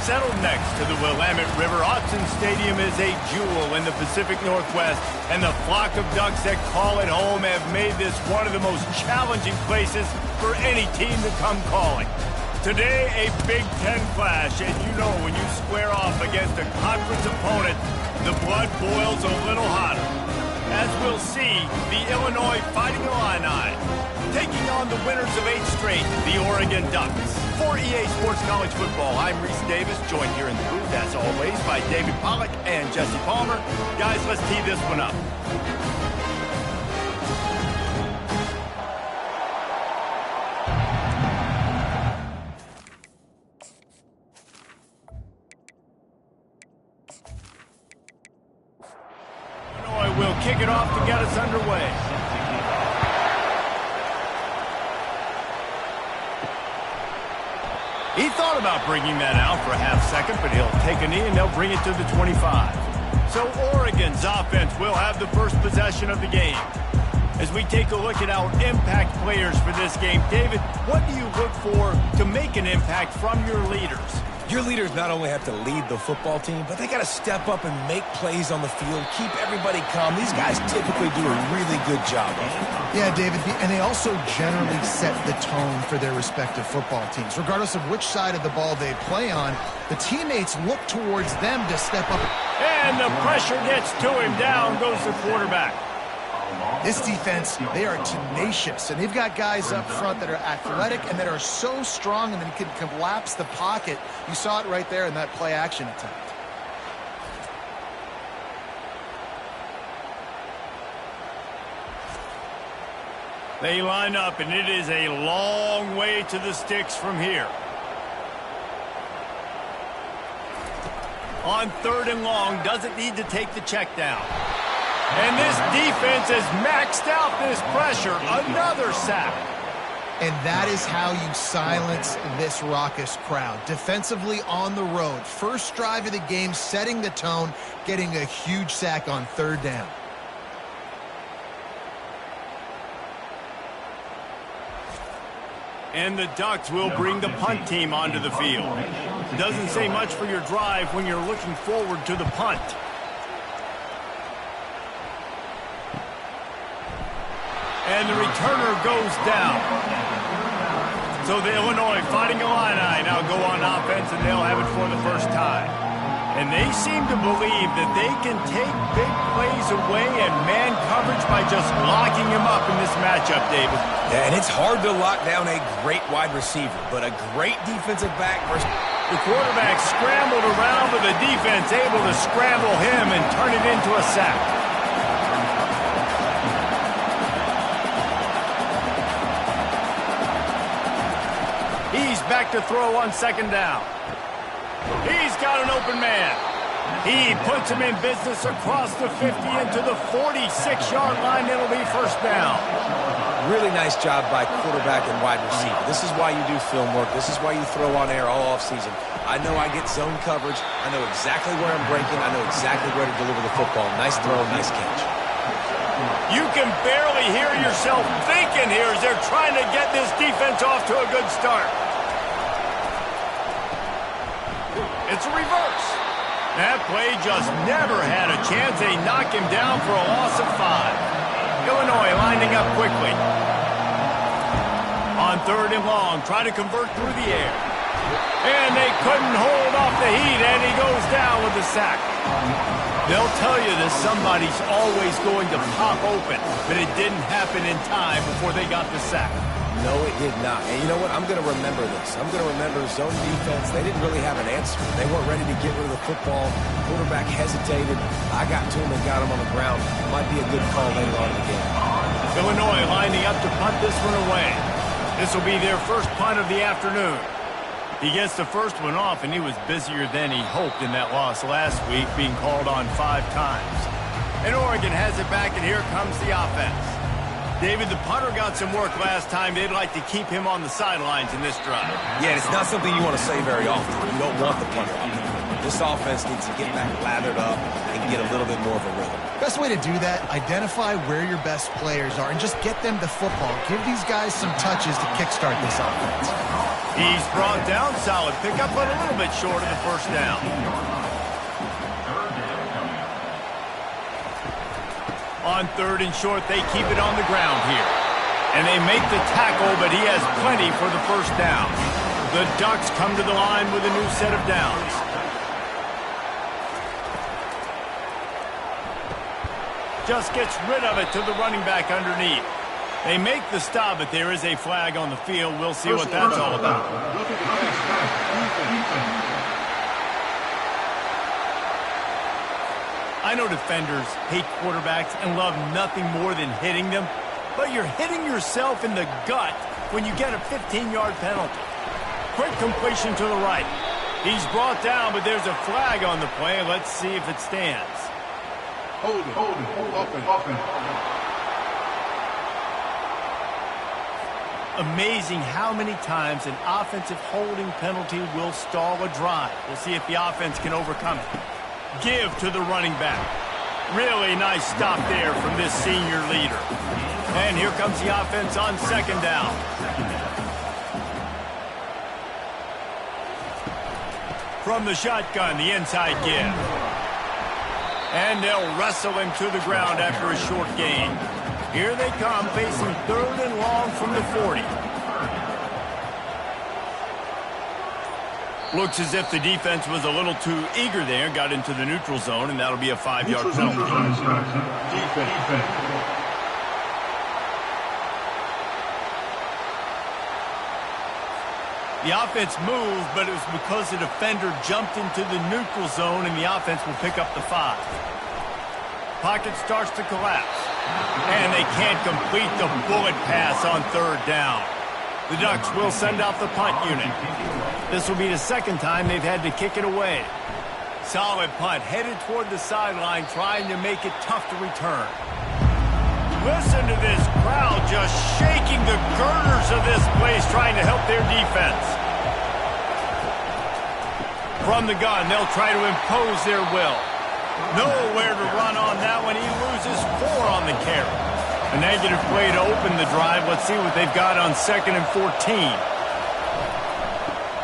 Settled next to the Willamette River, Autzen Stadium is a jewel in the Pacific Northwest, and the flock of ducks that call it home have made this one of the most challenging places for any team to come calling. Today, a Big Ten clash, and you know when you square off against a conference opponent, the blood boils a little hotter. As we'll see, the Illinois Fighting Illini taking on the winners of 8 straight, the Oregon Ducks. For EA Sports College Football, I'm Reese Davis, joined here in the booth, as always, by David Pollack and Jesse Palmer. Guys, let's tee this one up. Illinois will kick it off to get us underway. He thought about bringing that out for a half second, but he'll take a knee and they'll bring it to the 25. So Oregon's offense will have the first possession of the game. As we take a look at our impact players for this game, David, what do you look for to make an impact from your leaders? Your leaders not only have to lead the football team, but they got to step up and make plays on the field, keep everybody calm. These guys typically do a really good job of it. Yeah, David, and they also generally set the tone for their respective football teams. Regardless of which side of the ball they play on, the teammates look towards them to step up. And the pressure gets to him. Down goes the quarterback. This defense, they are tenacious, and they've got guys up front that are athletic and that are so strong and then can collapse the pocket. You saw it right there in that play-action attempt. They line up, and it is a long way to the sticks from here. On 3rd and long, doesn't need to take the check down. And this defense has maxed out this pressure. Another sack. And that is how you silence this raucous crowd. Defensively on the road. First drive of the game, setting the tone, getting a huge sack on 3rd down. And the Ducks will bring the punt team onto the field. It doesn't say much for your drive when you're looking forward to the punt. And the returner goes down. So the Illinois Fighting Illini now go on offense, and they'll have it for the first time. And they seem to believe that they can take big plays away and man coverage by just locking him up in this matchup, David. Yeah, and it's hard to lock down a great wide receiver, but a great defensive back versus... The quarterback scrambled around, but the defense able to scramble him and turn it into a sack. He's back to throw on 2nd down. He's got an open man. He puts him in business across the 50 into the 46-yard line. It'll be 1st down. Really nice job by quarterback and wide receiver. This is why you do film work. This is why you throw on air all offseason. I know I get zone coverage. I know exactly where I'm breaking. I know exactly where to deliver the football. Nice throw, nice catch. You can barely hear yourself thinking here as they're trying to get this defense off to a good start. It's a reverse. That play just never had a chance. They knock him down for a loss of 5. Illinois lining up quickly. On 3rd and long, trying to convert through the air. And they couldn't hold off the heat, and he goes down with the sack. They'll tell you that somebody's always going to pop open, but it didn't happen in time before they got the sack. No, it did not. And you know what? I'm going to remember this. I'm going to remember zone defense. They didn't really have an answer. They weren't ready to get rid of the football. Quarterback hesitated. I got to him and got him on the ground. Might be a good call later on in the game. Illinois lining up to punt this one away. This will be their first punt of the afternoon. He gets the first one off, and he was busier than he hoped in that loss last week, being called on 5 times. And Oregon has it back, and here comes the offense. David, the punter got some work last time. They'd like to keep him on the sidelines in this drive. Yeah, it's not something you want to say very often. You don't want the punter on there. This offense needs to get back lathered up and get a little bit more of a rhythm. Best way to do that, identify where your best players are and just get them the football. Give these guys some touches to kickstart this offense. He's brought down. Solid pickup, but a little bit short of the first down. On 3rd and short, they keep it on the ground here. And they make the tackle, but he has plenty for the first down. The Ducks come to the line with a new set of downs. Just gets rid of it to the running back underneath. They make the stop, but there is a flag on the field. We'll see what that's all about. I know defenders hate quarterbacks and love nothing more than hitting them, but you're hitting yourself in the gut when you get a 15-yard penalty. Quick completion to the right. He's brought down, but there's a flag on the play. Let's see if it stands. Hold it, open. Amazing how many times an offensive holding penalty will stall a drive. We'll see if the offense can overcome it. Give to the running back. Really nice stop there from this senior leader. And here comes the offense on 2nd down. From the shotgun, the inside give. And they'll wrestle him to the ground after a short gain. Here they come, facing 3rd and long from the 40. Looks as if the defense was a little too eager there, got into the neutral zone, and that'll be a 5-yard penalty. Defense. The offense moved, but it was because the defender jumped into the neutral zone, and the offense will pick up the 5. Pocket starts to collapse, and they can't complete the bullet pass on 3rd down. The Ducks will send out the punt unit. This will be the 2nd time they've had to kick it away. Solid punt, headed toward the sideline, trying to make it tough to return. Listen to this crowd just shaking the girders of this place, trying to help their defense. From the gun, they'll try to impose their will. Nowhere to run on that one. He loses 4 on the carry. A negative play to open the drive. Let's see what they've got on 2nd and 14.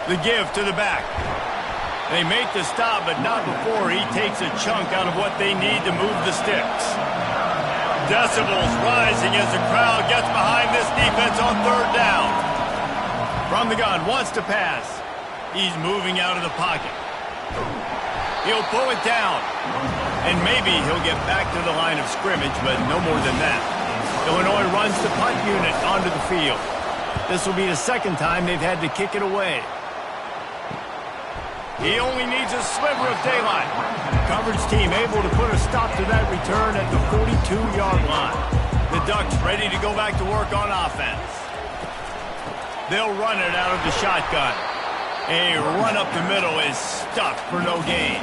The give to the back. They make the stop, but not before he takes a chunk out of what they need to move the sticks. Decibels rising as the crowd gets behind this defense on 3rd down. From the gun, wants to pass. He's moving out of the pocket. He'll pull it down. And maybe he'll get back to the line of scrimmage, but no more than that. Illinois runs the punt unit onto the field. This will be the 2nd time they've had to kick it away. He only needs a sliver of daylight. Coverage team able to put a stop to that return at the 42-yard line. The Ducks ready to go back to work on offense. They'll run it out of the shotgun. A run up the middle is stuffed for no gain.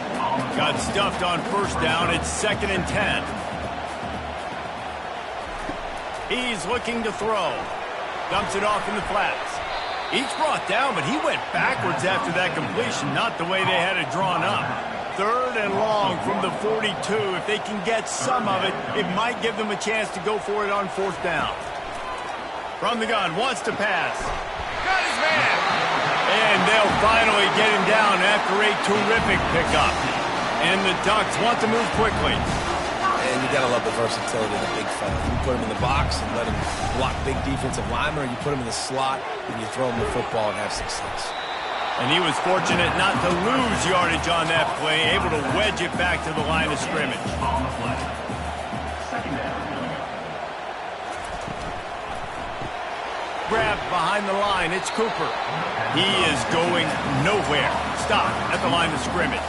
Got stuffed on 1st down. It's 2nd and 10. He's looking to throw. Dumps it off in the flats. Each brought down, but he went backwards after that completion, not the way they had it drawn up. 3rd and long from the 42. If they can get some of it, it might give them a chance to go for it on 4th down. From the gun, wants to pass. Got his man! And they'll finally get him down after a terrific pickup. And the Ducks want to move quickly. And you got to love the versatility of the big fella. You put him in the box and let him block big defensive linemen, or you put him in the slot and you throw him the football and have success. And he was fortunate not to lose yardage on that play, able to wedge it back to the line of scrimmage. Grabbed behind the line, it's Cooper. He is going nowhere. Stop at the line of scrimmage.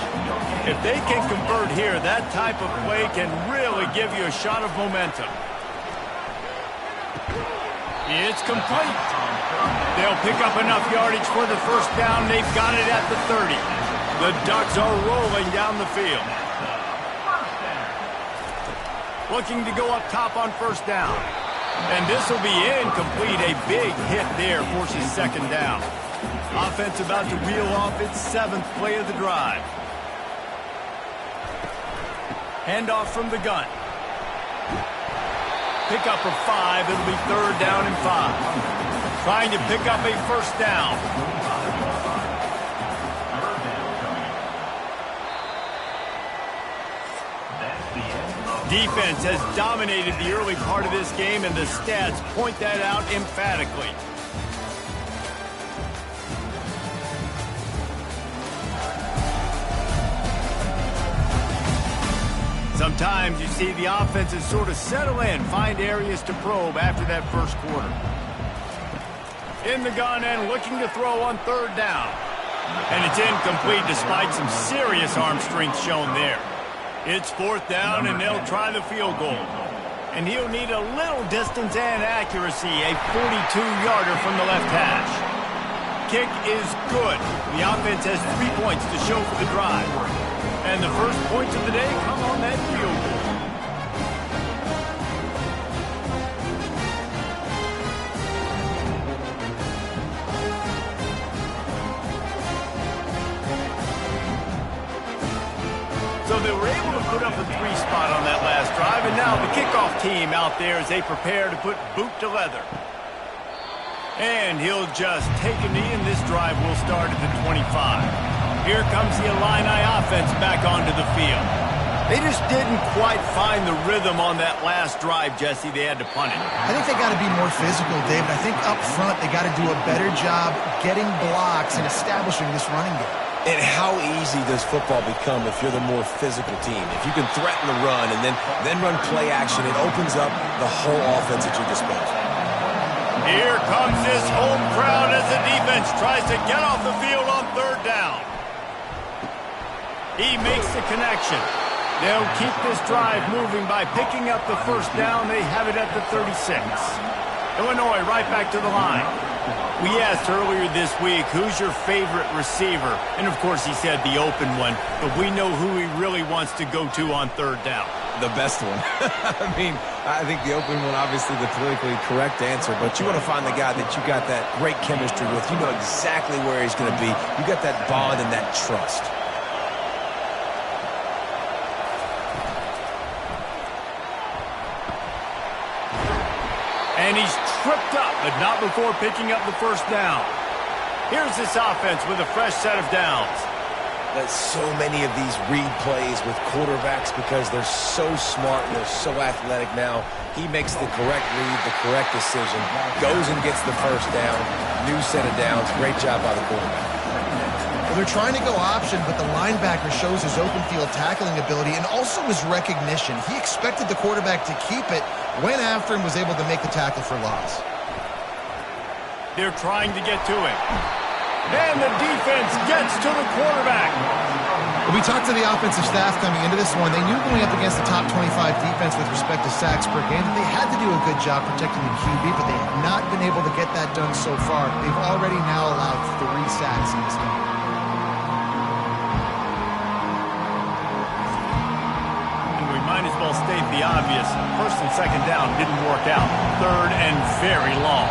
If they can convert here, that type of play can really give you a shot of momentum. It's complete. They'll pick up enough yardage for the 1st down. They've got it at the 30. The Ducks are rolling down the field. Looking to go up top on 1st down. And this will be incomplete. A big hit there forces 2nd down. Offense about to reel off its 7th play of the drive. Handoff from the gun. Pick up a 5. It'll be 3rd down and 5. Trying to pick up a first down. Defense has dominated the early part of this game, and the stats point that out emphatically. Sometimes you see the offenses sort of settle in, find areas to probe after that first quarter. In the gun and looking to throw on 3rd down. And it's incomplete despite some serious arm strength shown there. It's 4th down, and they'll try the field goal. And he'll need a little distance and accuracy, a 42-yarder from the left hash. Kick is good. The offense has 3 points to show for the drive. And the first points of the day come on that field goal. So they were able to put up a 3 spot on that last drive, and now the kickoff team out there as they prepare to put boot to leather. And he'll just take a knee, and this drive will start at the 25. Here comes the Illini offense back onto the field. They just didn't quite find the rhythm on that last drive, Jesse. They had to punt it. I think they got to be more physical, David. I think up front they got to do a better job getting blocks and establishing this running game. And how easy does football become if you're the more physical team? If you can threaten the run and then run play action, it opens up the whole offense at your disposal. Here comes this home crowd as the defense tries to get off the field on 3rd down. He makes the connection. They'll keep this drive moving by picking up the first down. They have it at the 36. Illinois right back to the line. We asked earlier this week, who's your favorite receiver? And, of course, he said the open one. But we know who he really wants to go to on 3rd down. The best one. I mean, I think the open one, obviously the politically correct answer. But you want to find the guy that you got that great chemistry with. You know exactly where he's going to be. You got that bond and that trust. And he's tripped up, but not before picking up the first down. Here's this offense with a fresh set of downs. There's so many of these read plays with quarterbacks because they're so smart and they're so athletic now. He makes the correct read, the correct decision, goes and gets the first down, new set of downs. Great job by the quarterback. Well, they're trying to go option, but the linebacker shows his open field tackling ability and also his recognition. He expected the quarterback to keep it, went after him, was able to make the tackle for loss. They're trying to get to him. And the defense gets to the quarterback. Well, we talked to the offensive staff coming into this one. They knew going up against the top 25 defense with respect to sacks per game that they had to do a good job protecting the QB, but they have not been able to get that done so far. They've already now allowed 3 sacks in this game. Might as well state the obvious. 1st and 2nd down didn't work out. 3rd and very long.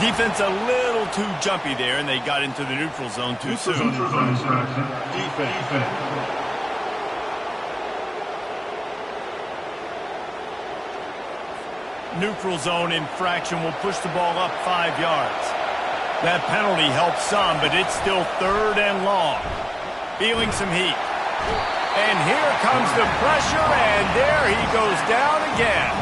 Defense a little too jumpy there, and they got into the neutral zone too soon. Defense. Neutral zone infraction will push the ball up 5 yards. That penalty helps some, but it's still 3rd and long. Feeling some heat. And here comes the pressure, and there he goes down again.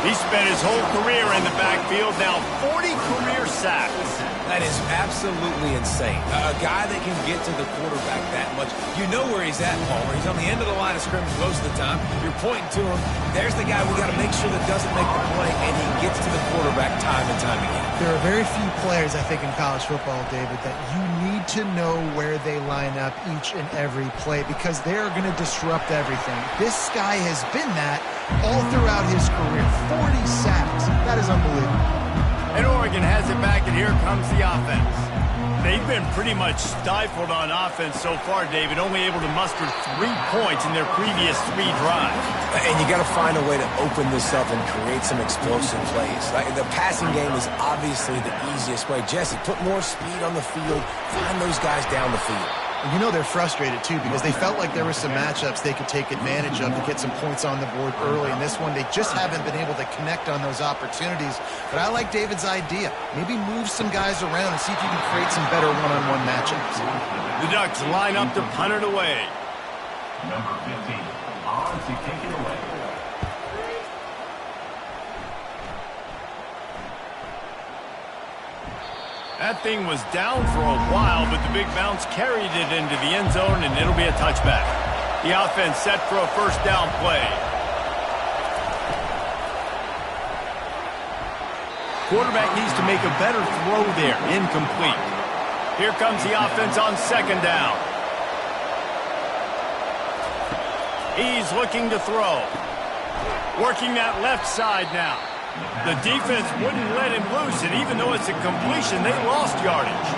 He spent his whole career in the backfield, now 40 career sacks. That is absolutely insane. A guy that can get to the quarterback that much. You know where he's at, Palmer. He's on the end of the line of scrimmage most of the time. You're pointing to him. There's the guy we got to make sure that doesn't make the play, and he gets to the quarterback time and time again. There are very few players, I think, in college football, David, that you need to know where they line up each and every play because they're going to disrupt everything. This guy has been that all throughout his career. 40 sacks. That is unbelievable. And Oregon has it back, and here comes the offense. They've been pretty much stifled on offense so far, David, only able to muster 3 points in their previous 3 drives. And you got to find a way to open this up and create some explosive plays. Like the passing game is obviously the easiest way. Jesse, put more speed on the field. Find those guys down the field. You know they're frustrated, too, because they felt like there were some matchups they could take advantage of to get some points on the board early. In this one, they just haven't been able to connect on those opportunities. But I like David's idea. Maybe move some guys around and see if you can create some better one-on-one matchups. The Ducks line up to punt it away. Number 15, on to kick it away. That thing was down for a while, but the big bounce carried it into the end zone, and it'll be a touchback. The offense set for a first down play. Quarterback needs to make a better throw there. Incomplete. Here comes the offense on second down. He's looking to throw. Working that left side now. The defense wouldn't let him loose, and even though it's a completion, they lost yardage.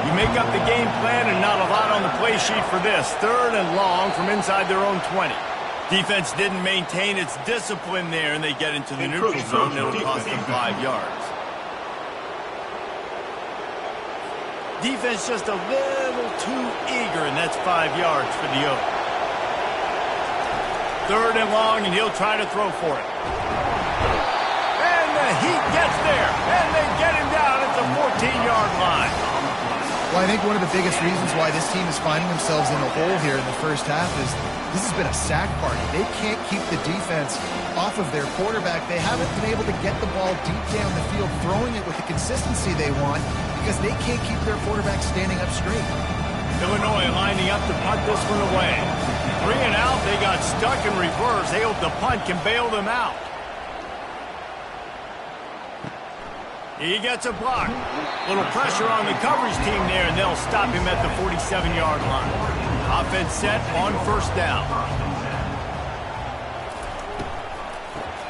You make up the game plan and not a lot on the play sheet for this. 3rd and long from inside their own 20. Defense didn't maintain its discipline there, and they get into the neutral zone. It'll cost them 5 yards. Defense just a little too eager, and that's 5 yards for the Oak. 3rd and long, and he'll try to throw for it. He gets there, and they get him down at the 14-yard line. Well, I think one of the biggest reasons why this team is finding themselves in the hole here in the first half is this has been a sack party. They can't keep the defense off of their quarterback. They haven't been able to get the ball deep down the field, throwing it with the consistency they want because they can't keep their quarterback standing up straight. Illinois lining up to punt this one away. 3 and out, they got stuck in reverse. They hope the punt can bail them out. He gets a block. Little pressure on the coverage team there, and they'll stop him at the 47-yard line. Offense set on first down.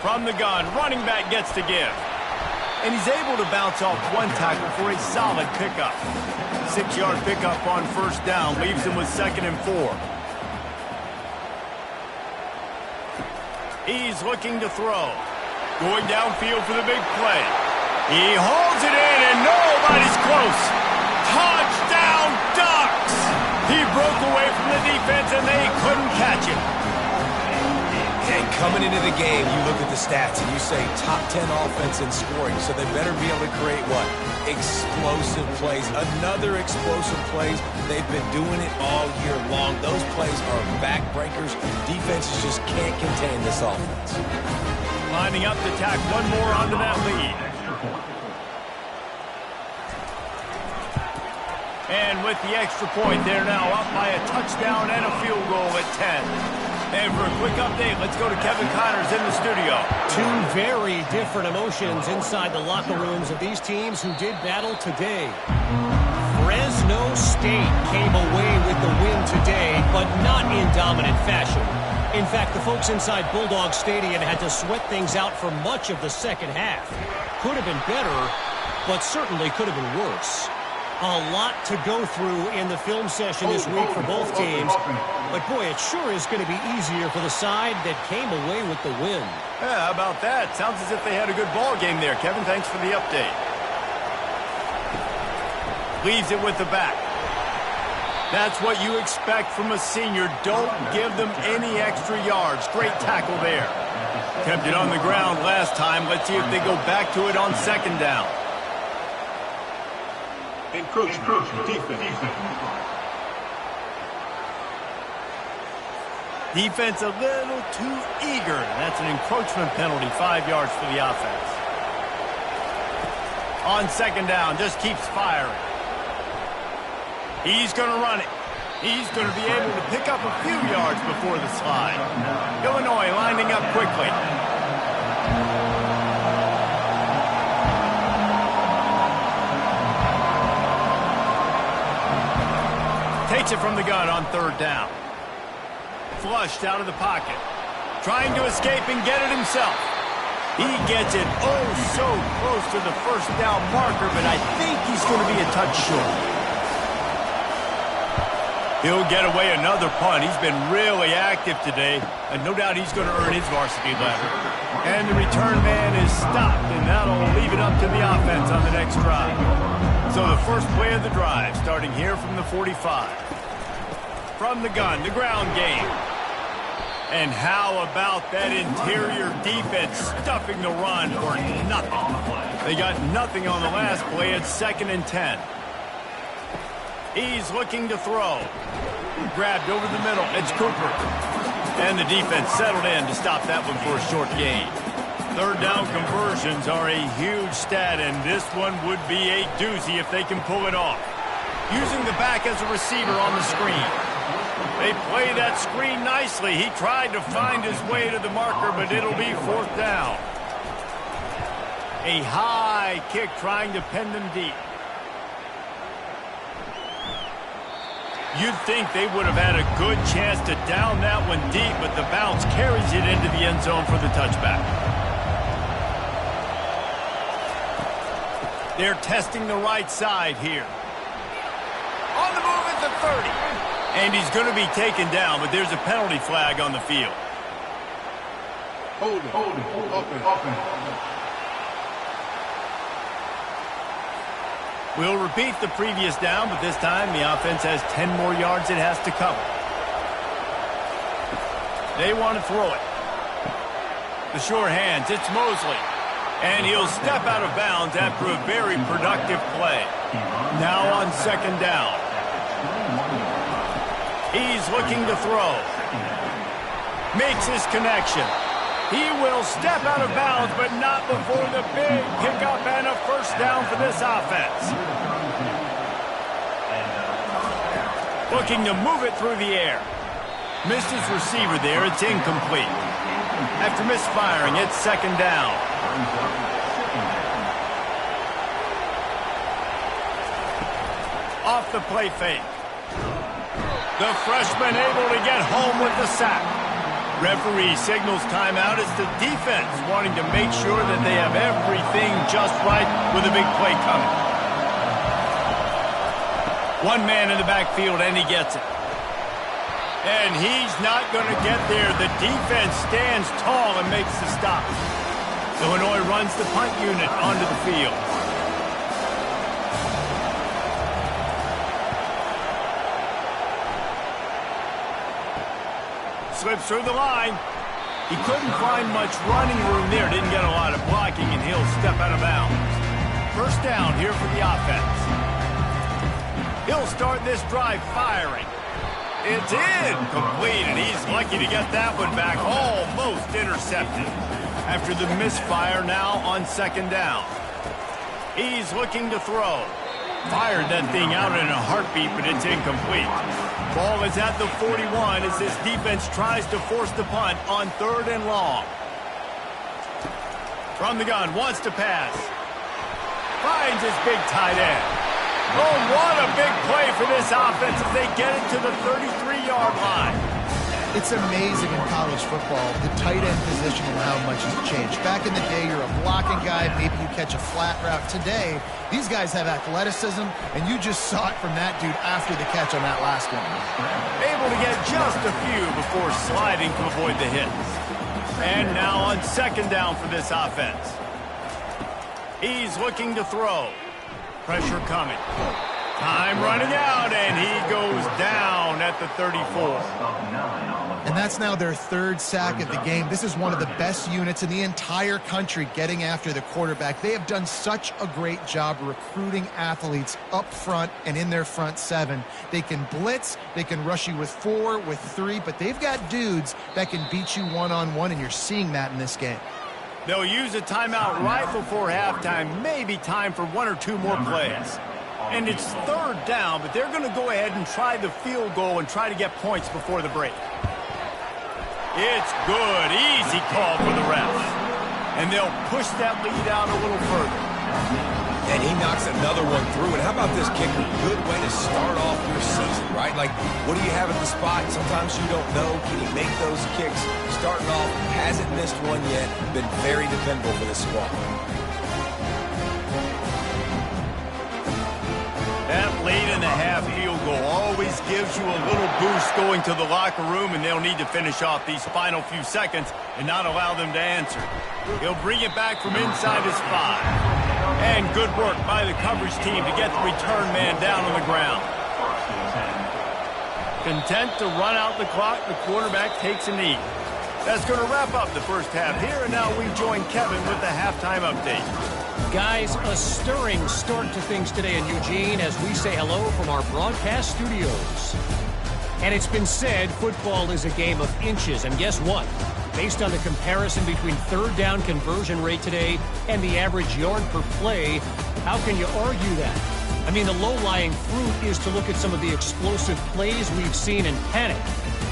From the gun, running back gets to give. And he's able to bounce off one tackle for a solid pickup. 6-yard pickup on first down leaves him with 2nd and 4. He's looking to throw. Going downfield for the big play. He holds it in, and nobody's close. Touchdown, Ducks! He broke away from the defense, and they couldn't catch him. And coming into the game, you look at the stats, and you say top 10 offense in scoring, so they better be able to create what? Explosive plays. Another explosive plays. They've been doing it all year long. Those plays are backbreakers. Defenses just can't contain this offense. Lining up to tack one more onto that lead. And with the extra point, they're now up by a touchdown and a field goal at 10. And for a quick update, let's go to Kevin Connors in the studio. 2 very different emotions inside the locker rooms of these teams who did battle today. Fresno State came away with the win today, but not in dominant fashion. In fact, the folks inside Bulldog Stadium had to sweat things out for much of the second half. Could have been better, but certainly could have been worse. A lot to go through in the film session this week for both teams. But, boy, it sure is going to be easier for the side that came away with the win. Yeah, how about that? Sounds as if they had a good ball game there. Kevin, thanks for the update. Leaves it with the back. That's what you expect from a senior. Don't give them any extra yards. Great tackle there. Kept it on the ground last time. Let's see if they go back to it on second down. Encroachment, defense. Defense a little too eager. That's an encroachment penalty, 5 yards for the offense. On second down, just keeps firing. He's going to run it. He's going to be able to pick up a few yards before the slide. Illinois lining up quickly. Takes it from the gun on third down. Flushed out of the pocket. Trying to escape and get it himself. He gets it oh so close to the first down marker, but I think he's going to be a touch short. He'll get away another punt. He's been really active today, and no doubt he's going to earn his varsity letter. And the return man is stopped, and that'll leave it up to the offense on the next drive. So the first play of the drive, starting here from the 45. from the gun, the ground game. And how about that interior defense stuffing the run for nothing? They got nothing on the last play. It's 2nd and 10. He's looking to throw. Grabbed over the middle. It's Cooper. And the defense settled in to stop that one for a short gain. 3rd down conversions are a huge stat, and this one would be a doozy if they can pull it off. Using the back as a receiver on the screen. They play that screen nicely. He tried to find his way to the marker, but it'll be 4th down. A high kick trying to pin them deep. You'd think they would have had a good chance to down that one deep, but the bounce carries it into the end zone for the touchback. They're testing the right side here. On the move at the 30. And he's going to be taken down, but there's a penalty flag on the field. Hold it, open. We'll repeat the previous down, but this time the offense has 10 more yards it has to cover. They want to throw it. The sure hands, it's Mosley. And he'll step out of bounds after a very productive play. Now on 2nd down. He's looking to throw. Makes his connection. He will step out of bounds, but not before the big pickup and a 1st down for this offense. Looking to move it through the air. Missed his receiver there. It's incomplete. After misfiring, it's 2nd down. Off the play fake. The freshman able to get home with the sack. Referee signals timeout. It's the defense wanting to make sure that they have everything just right with a big play coming. One man in the backfield, and he gets it. And he's not going to get there. The defense stands tall and makes the stop. Illinois runs the punt unit onto the field. Slips through the line. He couldn't find much running room there. Didn't get a lot of blocking, and he'll step out of bounds. 1st down here for the offense. He'll start this drive firing. It's incomplete, and he's lucky to get that one back. Almost intercepted. After the misfire, now on 2nd down. He's looking to throw. Fired that thing out in a heartbeat, but it's incomplete. Ball is at the 41 as this defense tries to force the punt on 3rd and long. From the gun, wants to pass. Finds his big tight end. Oh, what a big play for this offense as they get it to the 33-yard line. It's amazing in college football, the tight end position and how much has changed. Back in the day, you're a blocking guy, maybe you catch a flat route. Today, these guys have athleticism, and you just saw it from that dude after the catch on that last one. Able to get just a few before sliding to avoid the hits. And now on 2nd down for this offense. He's looking to throw. Pressure coming. Time running out, and he goes down at the 34. And that's now their 3rd sack of the game. This is one of the best units in the entire country getting after the quarterback. They have done such a great job recruiting athletes up front and in their front 7. They can blitz, they can rush you with 4, with 3, but they've got dudes that can beat you one-on-one, and you're seeing that in this game. They'll use a timeout right before halftime, maybe time for 1 or 2 more plays. And it's 3rd down, but they're going to go ahead and try the field goal and try to get points before the break. It's good. Easy call for the refs. And they'll push that lead out a little further. And he knocks another one through. And how about this kicker? Good way to start off your season, right? Like, what do you have at the spot? Sometimes you don't know. Can he make those kicks? Starting off, hasn't missed one yet. Been very dependable for this squad. That late-in-the-half field goal always gives you a little boost going to the locker room, and they'll need to finish off these final few seconds and not allow them to answer. He'll bring it back from inside his 5. And good work by the coverage team to get the return man down on the ground. Content to run out the clock, the quarterback takes a knee. That's going to wrap up the first half here, and now we join Kevin with the halftime update. Guys, a stirring start to things today in Eugene as we say hello from our broadcast studios. And it's been said football is a game of inches, and guess what? Based on the comparison between third down conversion rate today and the average yard per play, how can you argue that? I mean, the low-lying fruit is to look at some of the explosive plays we've seen and panic.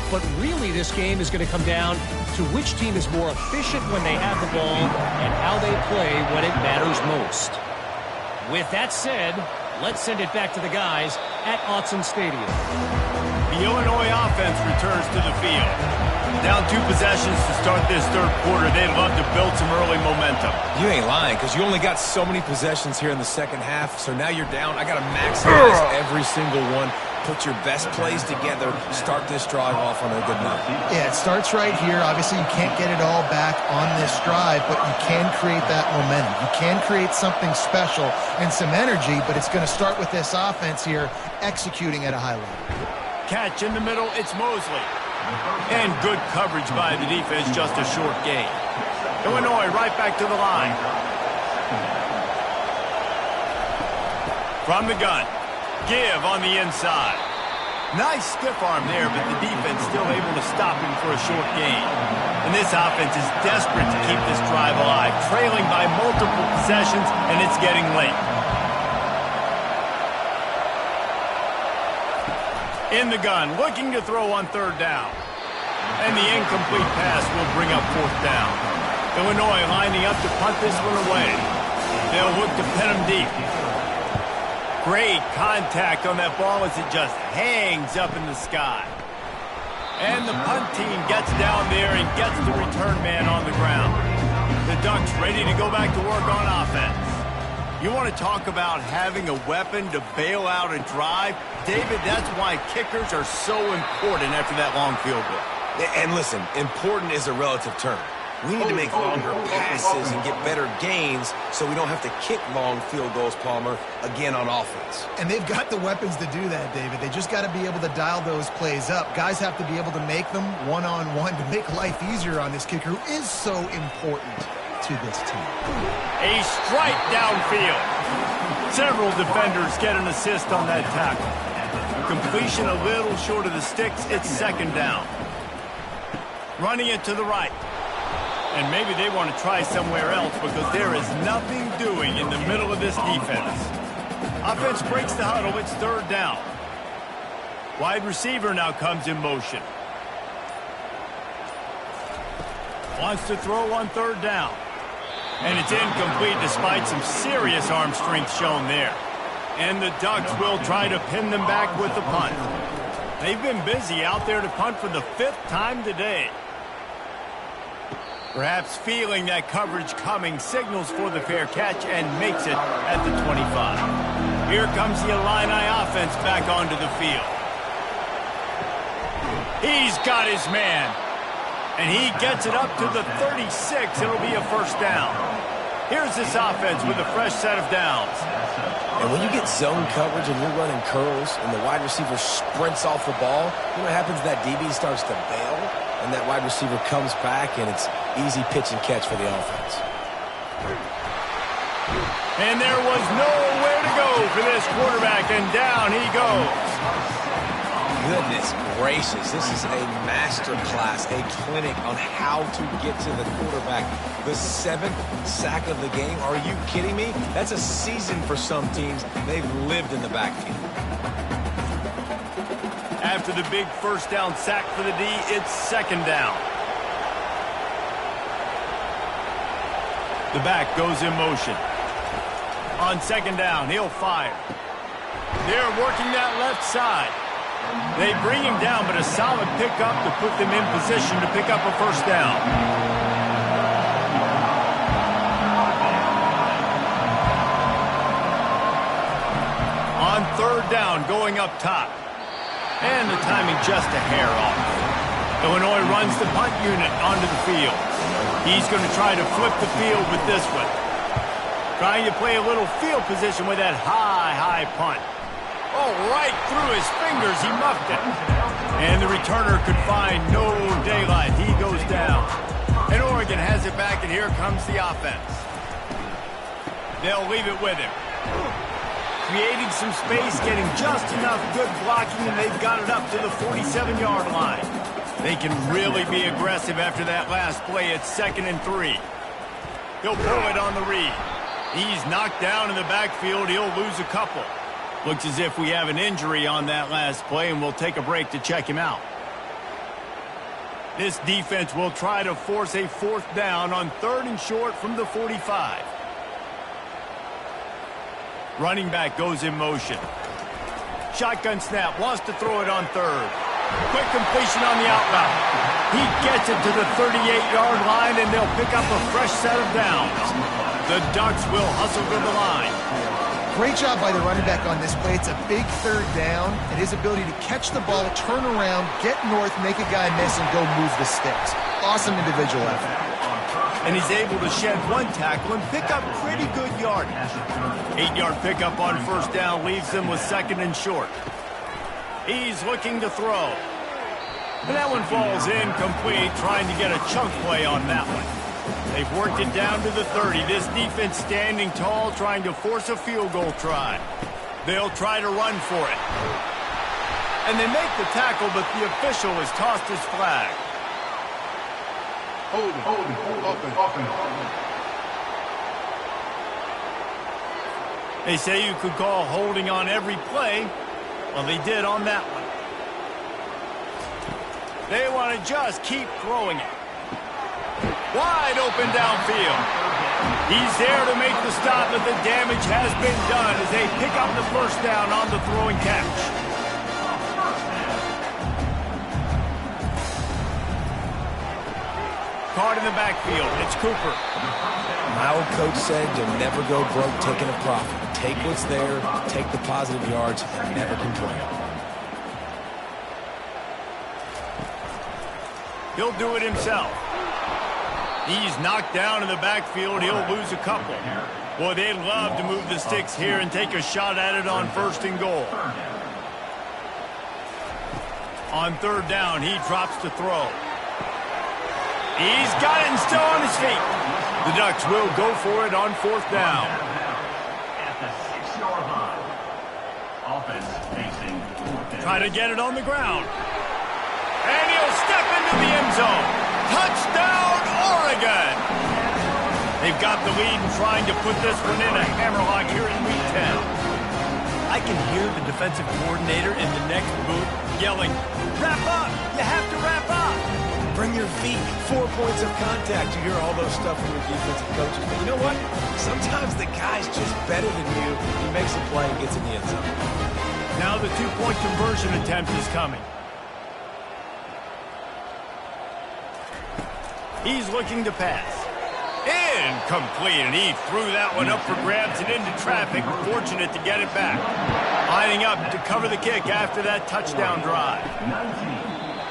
But really, this game is going to come down to which team is more efficient when they have the ball and how they play when it matters most. With that said, let's send it back to the guys at Autzen Stadium. The Illinois offense returns to the field. Down 2 possessions to start this third quarter. They'd love to build some early momentum. You ain't lying, because you only got so many possessions here in the second half, so now you're down. I got to maximize every single one. Put your best plays together. Start this drive off on a good note. Yeah, it starts right here. Obviously, you can't get it all back on this drive, but you can create that momentum. You can create something special and some energy, but it's going to start with this offense here executing at a high level. Catch in the middle, it's Mosley. And good coverage by the defense, just a short gain. Illinois right back to the line. From the gun. Give on the inside. Nice stiff arm there, but the defense still able to stop him for a short gain. And this offense is desperate to keep this drive alive, trailing by multiple possessions, and it's getting late. In the gun, looking to throw on third down. And the incomplete pass will bring up fourth down. Illinois lining up to punt this one away. They'll look to pin him deep. Great contact on that ball as it just hangs up in the sky. And the punt team gets down there and gets the return man on the ground. The Ducks ready to go back to work on offense. You want to talk about having a weapon to bail out a drive? David, that's why kickers are so important after that long field goal. And listen, important is a relative term. We need to make longer passes and get better gains so we don't have to kick long field goals, Palmer, again on offense. And they've got the weapons to do that, David. They just got to be able to dial those plays up. Guys have to be able to make them one-on-one to make life easier on this kicker, who is so important to this team. A strike downfield. Several defenders get an assist on that tackle. Completion a little short of the sticks. It's second down. Running it to the right. And maybe they want to try somewhere else because there is nothing doing in the middle of this defense. Offense breaks the huddle. It's third down. Wide receiver now comes in motion. Wants to throw on third down. And it's incomplete despite some serious arm strength shown there. And the Ducks will try to pin them back with the punt. They've been busy out there to punt for the 5th time today. Perhaps feeling that coverage coming, signals for the fair catch and makes it at the 25. Here comes the Illini offense back onto the field. He's got his man. And he gets it up to the 36. It'll be a first down. Here's this offense with a fresh set of downs. And when you get zone coverage and you're running curls and the wide receiver sprints off the ball, you know what happens? That DB starts to bail, and that wide receiver comes back, and it's easy pitch and catch for the offense. And there was nowhere to go for this quarterback, and down he goes. Goodness gracious, this is a master class, a clinic on how to get to the quarterback. The 7th sack of the game, are you kidding me? That's a season for some teams. They've lived in the backfield. After the big first down sack for the D, it's second down. The back goes in motion. On second down, he'll fire. They're working that left side. They bring him down, but a solid pickup to put them in position to pick up a first down. On third down, going up top. And the timing just a hair off. Illinois runs the punt unit onto the field. He's going to try to flip the field with this one. Trying to play a little field position with that high punt. Oh, right through his fingers. He muffed it. And the returner could find no daylight. He goes down. And Oregon has it back, and here comes the offense. They'll leave it with him. Creating some space, getting just enough good blocking, and they've got it up to the 47-yard line. They can really be aggressive after that last play. It's 2nd and 3. He'll pull it on the read. He's knocked down in the backfield. He'll lose a couple. Looks as if we have an injury on that last play, and we'll take a break to check him out. This defense will try to force a 4th down on 3rd and short from the 45. Running back goes in motion. Shotgun snap, wants to throw it on 3rd. Quick completion on the out route. He gets it to the 38-yard line, and they'll pick up a fresh set of downs. The Ducks will hustle to the line. Great job by the running back on this play. It's a big 3rd down, and his ability to catch the ball, turn around, get north, make a guy miss, and go move the sticks. Awesome individual effort. And he's able to shed 1 tackle and pick up pretty good yardage. 8-yard pickup on 1st down leaves them with 2nd and short. He's looking to throw. And that one falls incomplete, trying to get a chunk play on that one. They've worked it down to the 30. This defense standing tall, trying to force a field goal try. They'll try to run for it. And they make the tackle, but the official has tossed his flag. They say you could call holding on every play. Well, they did on that one. They want to just keep throwing it. Wide open downfield. He's there to make the stop, but the damage has been done as they pick up the 1st down on the throwing catch. Caught in the backfield. It's Cooper. My old coach said you'll never go broke taking a profit. Take what's there, take the positive yards, and never complain. He'll do it himself. He's knocked down in the backfield. He'll lose a couple. Boy, they'd love to move the sticks here and take a shot at it on 1st and goal. On 3rd down, he drops to throw. He's got it and still on his feet. The Ducks will go for it on 4th down. At the 6-yard line. Offense facing 4th down. Try to get it on the ground. And he'll step into the end zone. Touchdown, Oregon! They've got the lead and trying to put this one in a hammerlock here in Week 10. I can hear the defensive coordinator in the next booth yelling, "Wrap up! You have to wrap up!" Bring your feet. 4 points of contact. You hear all those stuff from your defensive coaches. But you know what? Sometimes the guy's just better than you. He makes a play and gets in the end zone. Now the 2-point conversion attempt is coming. He's looking to pass. Incomplete, and he threw that one up for grabs and into traffic. Fortunate to get it back. Lining up to cover the kick after that touchdown drive.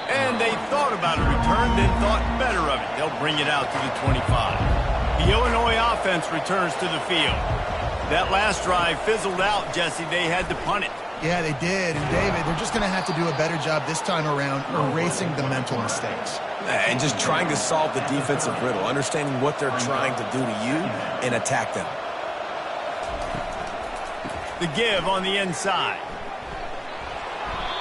And they thought about a return, then thought better of it. They'll bring it out to the 25. The Illinois offense returns to the field. That last drive fizzled out, Jesse. They had to punt it. Yeah, they did. And, David, they're just going to have to do a better job this time around erasing the mental mistakes. And just trying to solve the defensive riddle, understanding what they're trying to do to you and attack them. The give on the inside.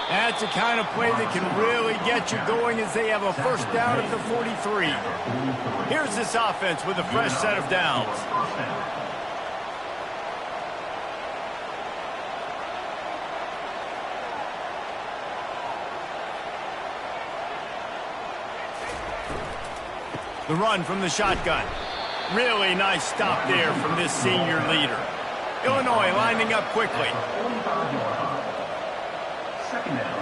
That's the kind of play that can really get you going as they have a 1st down at the 43. Here's this offense with a fresh set of downs. The run from the shotgun. Really nice stop there from this senior leader. Illinois lining up quickly. Second down.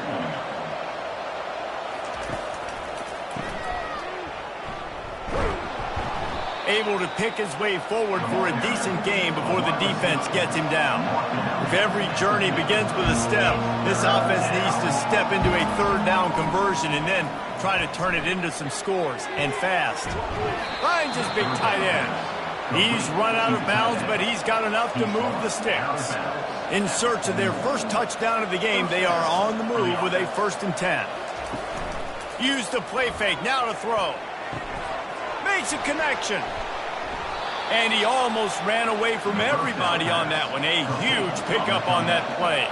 Able to pick his way forward for a decent game before the defense gets him down. If every journey begins with a step, this offense needs to step into a 3rd down conversion and then try to turn it into some scores, and fast. Finds his big tight end. He's run out of bounds, but he's got enough to move the sticks. In search of their first touchdown of the game, they are on the move with a 1st and 10. Use the play fake, now to throw. Makes a connection. And he almost ran away from everybody on that one. A huge pickup on that play.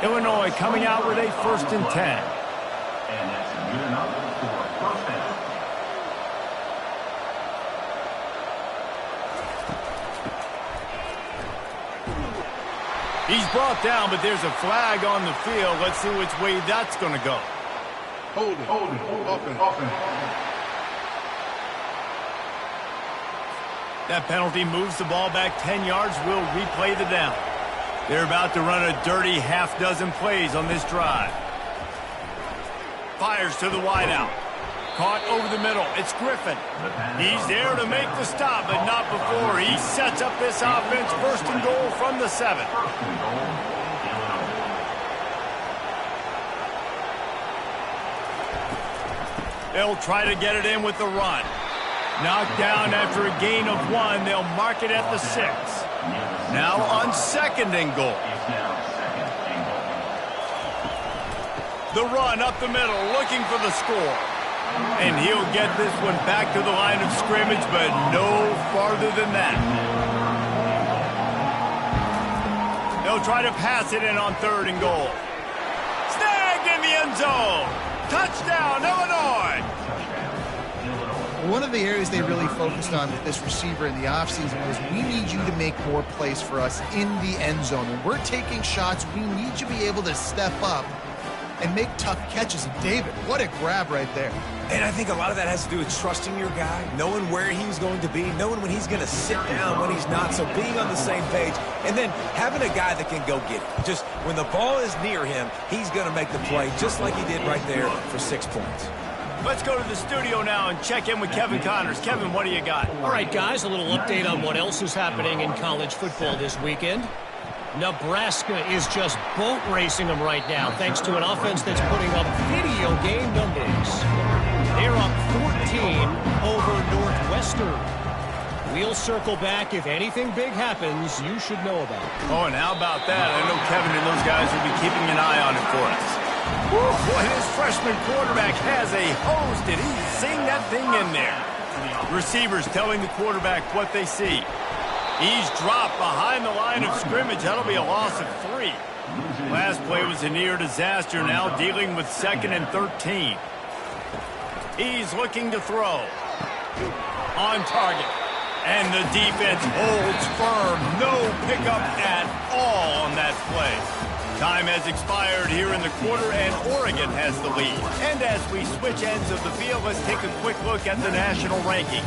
Illinois coming out with a 1st and 10. And that's good enough for 1st down. He's brought down, but there's a flag on the field. Let's see which way that's going to go. Hold it. Offense. That penalty moves the ball back 10 yards. We'll replay the down. They're about to run a dirty half-dozen plays on this drive. Fires to the wideout. Caught over the middle. It's Griffin. He's there to make the stop, but not before. He sets up this offense. 1st and goal from the 7. They'll try to get it in with the run. Knocked down after a gain of 1. They'll mark it at the 6. Now on 2nd and goal. The run up the middle, looking for the score. And he'll get this one back to the line of scrimmage, but no farther than that. They'll try to pass it in on 3rd and goal. Snagged in the end zone. Touchdown, Illinois. One of the areas they really focused on with this receiver in the offseason was we need you to make more plays for us in the end zone. When we're taking shots, we need you to be able to step up and make tough catches. And David, what a grab right there. And I think a lot of that has to do with trusting your guy, knowing where he's going to be, knowing when he's going to sit down, when he's not, so being on the same page, and then having a guy that can go get it. Just when the ball is near him, he's going to make the play just like he did right there for 6 points. Let's go to the studio now and check in with Kevin Connors. Kevin, what do you got? All right, guys, a little update on what else is happening in college football this weekend. Nebraska is just boat racing them right now, thanks to an offense that's putting up video game numbers. They're up 14 over Northwestern. We'll circle back. If anything big happens, you should know about it. Oh, and how about that? I know Kevin and those guys will be keeping an eye on it for us. Woo, boy, his freshman quarterback has a hose. Did he sing that thing in there? Receivers telling the quarterback what they see. He's dropped behind the line of scrimmage. That'll be a loss of 3. Last play was a near disaster. Now dealing with 2nd and 13. He's looking to throw. On target. And the defense holds firm. No pickup at all on that play. Time has expired here in the quarter, and Oregon has the lead. And as we switch ends of the field, let's take a quick look at the national rankings.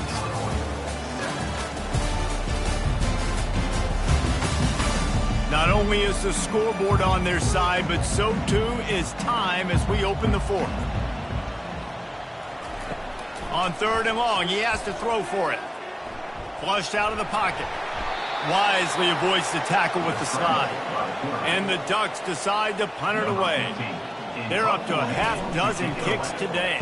Not only is the scoreboard on their side, but so too is time as we open the 4th. On 3rd and long, he has to throw for it. Flushed out of the pocket. Wisely avoids the tackle with the slide. And the Ducks decide to punt it away. They're up to a half-dozen kicks today.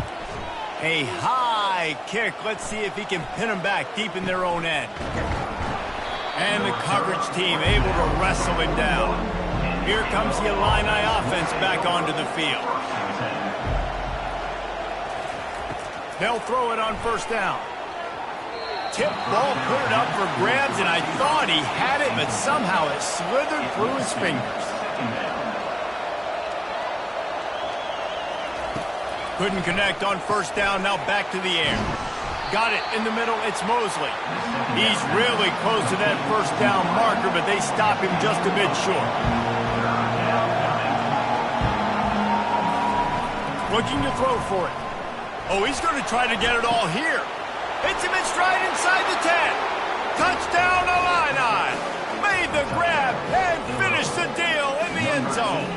A high kick. Let's see if he can pin them back deep in their own end. And the coverage team able to wrestle him down. Here comes the Illini offense back onto the field. They'll throw it on 1st down. Tip ball, put it up for grabs, and I thought he had it, but somehow it slithered through his fingers. Couldn't connect on 1st down, now back to the air. Got it in the middle, it's Mosley. He's really close to that 1st down marker, but they stop him just a bit short. Looking to throw for it. Oh, he's going to try to get it all here. Hits him in stride inside the 10. Touchdown, Illini. Made the grab and finished the deal in the end zone.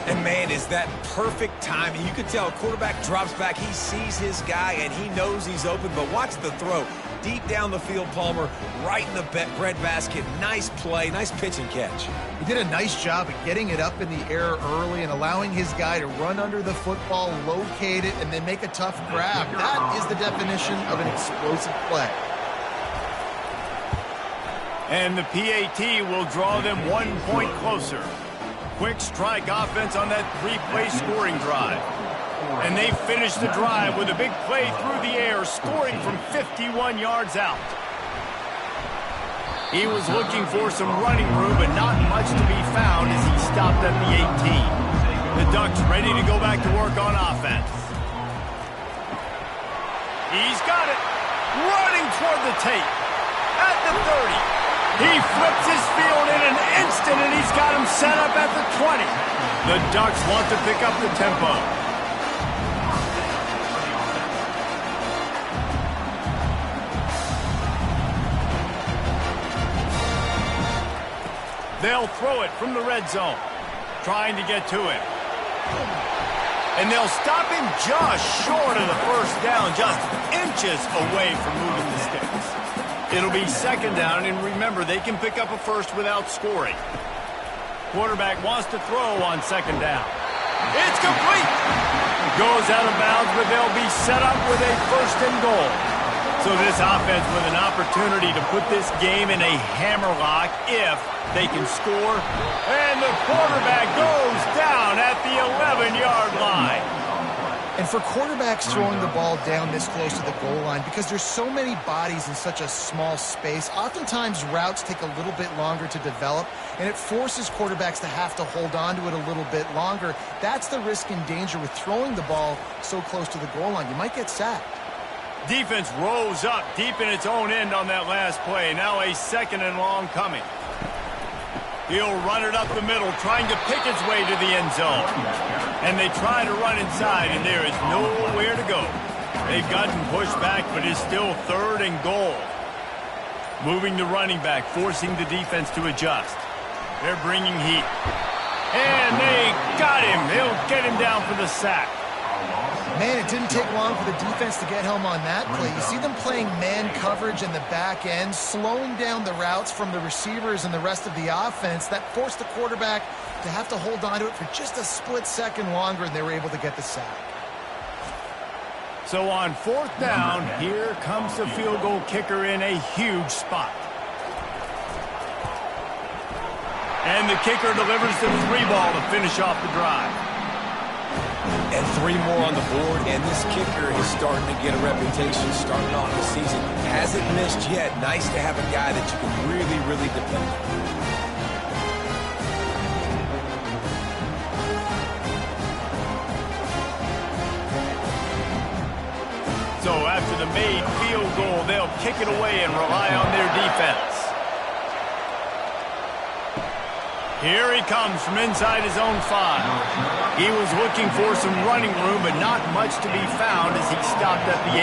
And, man, is that perfect timing. You can tell a quarterback drops back. He sees his guy, and he knows he's open. But watch the throw. Deep down the field, Palmer, right in the breadbasket. Nice play, nice pitch and catch. He did a nice job at getting it up in the air early and allowing his guy to run under the football, locate it, and then make a tough grab. That is the definition of an explosive play. And the PAT will draw them 1 point closer. Quick strike offense on that 3-play scoring drive. And they finish the drive with a big play through the air, scoring from 51 yards out. He was looking for some running room, but not much to be found as he stopped at the 18. The Ducks ready to go back to work on offense. He's got it. Running toward the tape. At the 30. He flips his field in an instant, and he's got him set up at the 20. The Ducks want to pick up the tempo. They'll throw it from the red zone, trying to get to it. And they'll stop him just short of the first down, just inches away from moving the sticks. It'll be second down, and remember, they can pick up a first without scoring. Quarterback wants to throw on second down. It's complete! Goes out of bounds, but they'll be set up with a first and goal. So this offense with an opportunity to put this game in a hammerlock if they can score. And the quarterback goes down at the 11-yard line. And for quarterbacks throwing the ball down this close to the goal line, because there's so many bodies in such a small space, oftentimes routes take a little bit longer to develop, and it forces quarterbacks to have to hold on to it a little bit longer. That's the risk and danger with throwing the ball so close to the goal line. You might get sacked. Defense rose up deep in its own end on that last play. Now a second and long coming. He'll run it up the middle, trying to pick his way to the end zone. And they try to run inside, and there is nowhere to go. They've gotten pushed back, but it's still third and goal. Moving the running back, forcing the defense to adjust. They're bringing heat. And they got him. They'll get him down for the sack. Man, it didn't take long for the defense to get home on that play. You see them playing man coverage in the back end, slowing down the routes from the receivers and the rest of the offense. That forced the quarterback to have to hold on to it for just a split second longer, and they were able to get the sack. So on fourth down, here comes the field goal kicker in a huge spot. And the kicker delivers the 3-ball to finish off the drive. And 3 more on the board, and this kicker is starting to get a reputation starting off the season. Hasn't missed yet. Nice to have a guy that you can really, really depend on. So after the made field goal, they'll kick it away and rely on their defense. Here he comes from inside his own 5. He was looking for some running room, but not much to be found as he stopped at the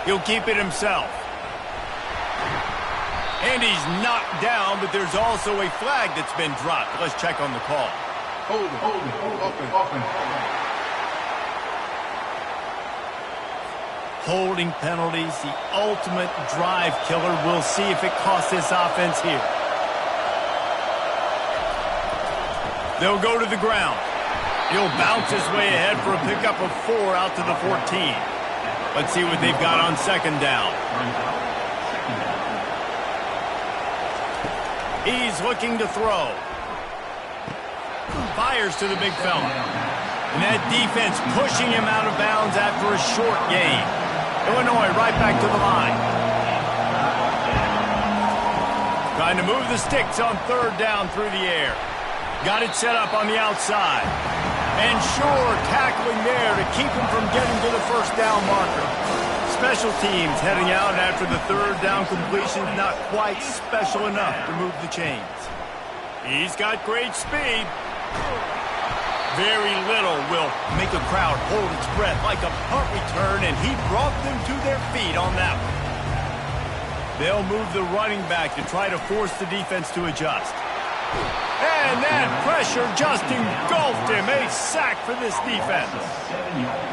18. He'll keep it himself. And he's knocked down, but there's also a flag that's been dropped. Let's check on the call. Hold it, open. Holding penalties, the ultimate drive killer. We'll see if it costs this offense here. They'll go to the ground. He'll bounce his way ahead for a pickup of 4 out to the 14. Let's see what they've got on second down. He's looking to throw. Fires to the big fella. And that defense pushing him out of bounds after a short gain. Illinois right back to the line. Trying to move the sticks on third down through the air. Got it set up on the outside. And sure, tackling there to keep him from getting to the first down marker. Special teams heading out after the third down completion, not quite special enough to move the chains. He's got great speed. Very little will make a crowd hold its breath like a punt return, and he brought them to their feet on that one. They'll move the running back to try to force the defense to adjust. And that pressure just engulfed him. A sack for this defense.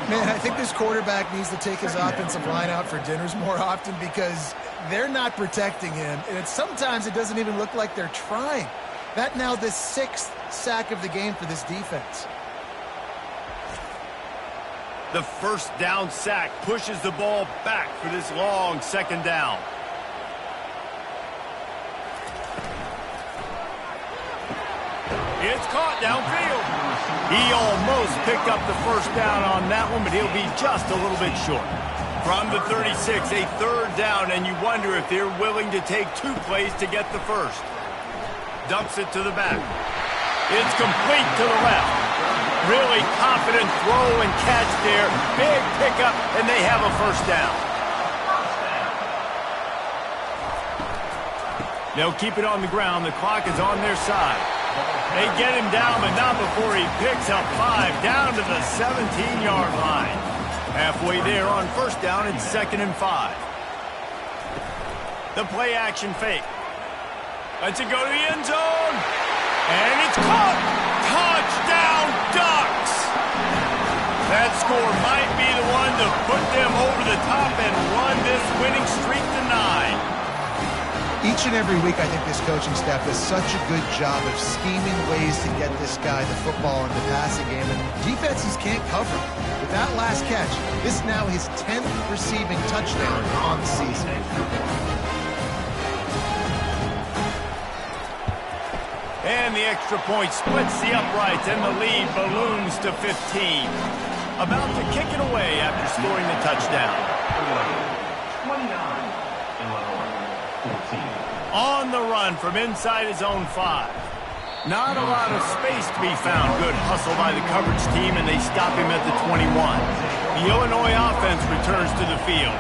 Man, I think this quarterback needs to take his offensive line out for dinners more often because they're not protecting him. And sometimes it doesn't even look like they're trying. That now the 6th sack of the game for this defense. The first down sack pushes the ball back for this long second down. It's caught downfield. He almost picked up the first down on that one, but he'll be just a little bit short. From the 36, a third down, and you wonder if they're willing to take 2 plays to get the first. Dumps it to the back. It's complete to the left. Really confident throw and catch there. Big pickup, and they have a first down. They'll keep it on the ground. The clock is on their side. They get him down, but not before he picks up 5 down to the 17-yard line. Halfway there on first down, it's 2nd and 5. The play action fake. Lets it go to the end zone. And it's caught. Touchdown, Ducks. That score might be the one to put them over the top and run this winning streak to 9. Each and every week, I think this coaching staff does such a good job of scheming ways to get this guy the football in the passing game, and defenses can't cover him. With that last catch, this is now his 10th receiving touchdown on the season. And the extra point splits the uprights, and the lead balloons to 15. About to kick it away after scoring the touchdown. 29. On the run from inside his own 5. Not a lot of space to be found. Good hustle by the coverage team, and they stop him at the 21. The Illinois offense returns to the field.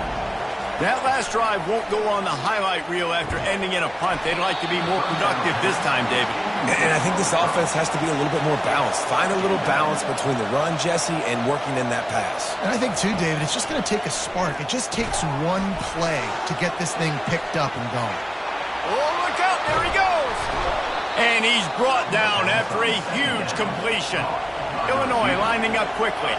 That last drive won't go on the highlight reel after ending in a punt. They'd like to be more productive this time, David. And I think this offense has to be a little bit more balanced. Find a little balance between the run, Jesse, and working in that pass. And I think, too, David, it's just going to take a spark. It just takes one play to get this thing picked up and going. Oh, look out. There he goes. And he's brought down after a huge completion. Illinois lining up quickly.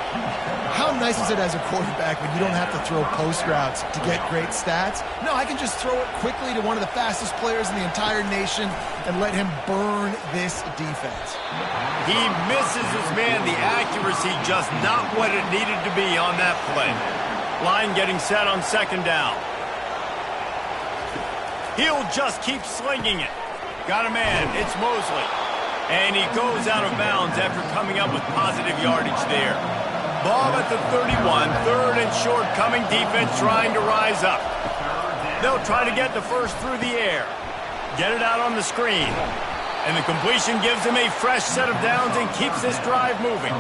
How nice is it as a quarterback when you don't have to throw post routes to get great stats? No, I can just throw it quickly to one of the fastest players in the entire nation and let him burn this defense. He misses his man. The accuracy just not what it needed to be on that play. Line getting set on second down. He'll just keep slinging it. Got a man. It's Mosley. And he goes out of bounds after coming up with positive yardage there. Ball at the 31. 3rd and short coming. Defense trying to rise up. They'll try to get the first through the air. Get it out on the screen. And the completion gives them a fresh set of downs and keeps this drive moving.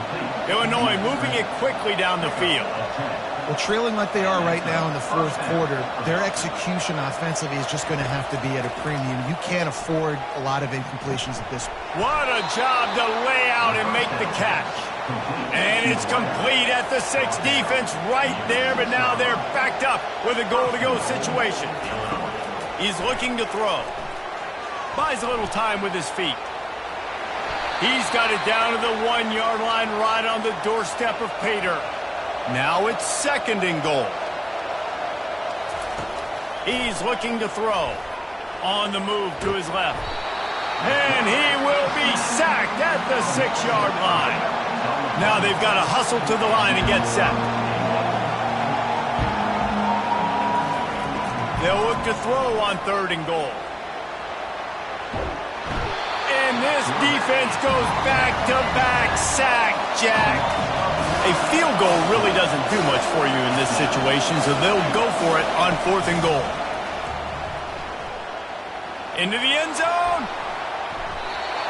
Illinois moving it quickly down the field. Well, trailing like they are right now in the 4th quarter, their execution offensively is just going to have to be at a premium. You can't afford a lot of incompletions at this point. What a job to lay out and make the catch. And it's complete at the 6. Defense right there, but now they're backed up with a goal-to-go situation. He's looking to throw. Buys a little time with his feet. He's got it down to the 1-yard line right on the doorstep of Pater. Now it's 2nd and goal. He's looking to throw. On the move to his left. And he will be sacked at the 6-yard line. Now they've got to hustle to the line and get set. They'll look to throw on 3rd and goal. And this defense goes back-to-back sack, Jack. A field goal really doesn't do much for you in this situation, so they'll go for it on 4th and goal. Into the end zone.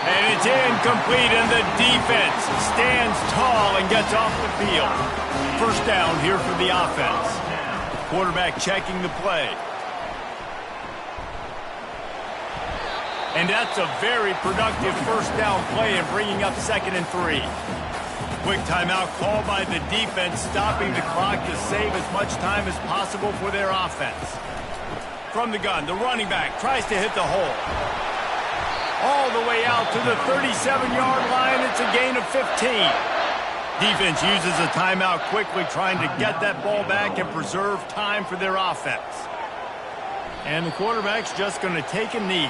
And it's incomplete, and the defense stands tall and gets off the field. First down here for the offense. Quarterback checking the play. And that's a very productive first down play and bringing up 2nd and 3. Quick timeout called by the defense, stopping the clock to save as much time as possible for their offense. From the gun, the running back tries to hit the hole. All the way out to the 37-yard line. It's a gain of 15. Defense uses a timeout quickly, trying to get that ball back and preserve time for their offense. And the quarterback's just going to take a knee.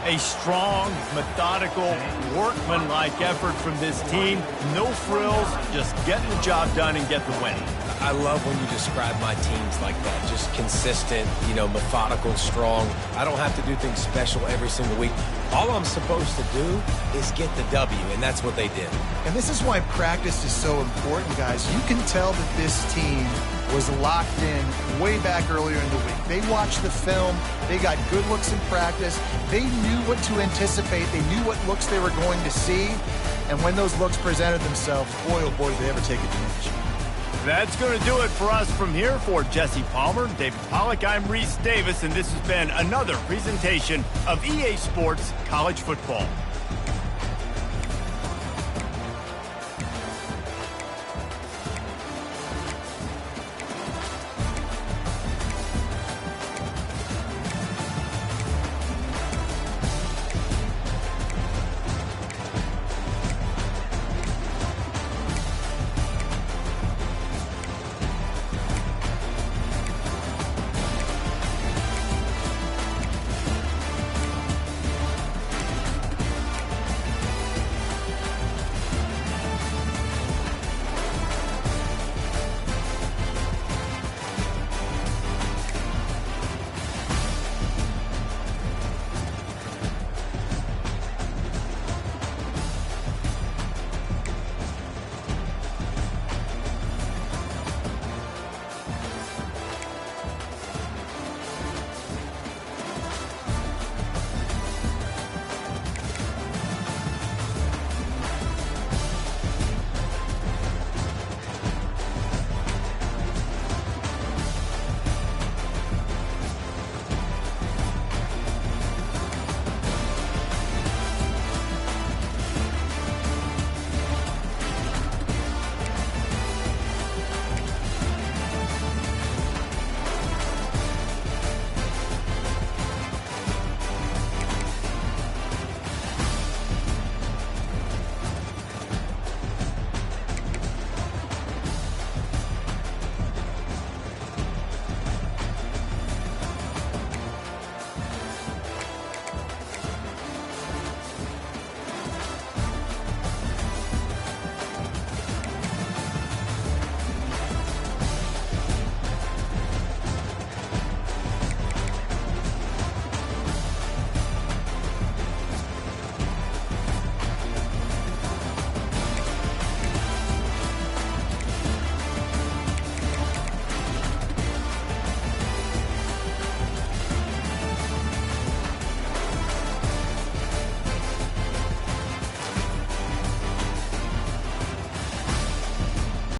A strong, methodical, workmanlike effort from this team. No frills, just getting the job done and get the win. I love when you describe my teams like that. Just consistent, methodical, strong. I don't have to do things special every single week. All I'm supposed to do is get the W, and that's what they did. And this is why practice is so important, guys. You can tell that this team was locked in way back earlier in the week. They watched the film. They got good looks in practice. They knew what to anticipate. They knew what looks they were going to see. And when those looks presented themselves, boy, oh boy, did they ever take advantage. That's going to do it for us from here. For Jesse Palmer, David Pollack, I'm Reese Davis, and this has been another presentation of EA Sports College Football.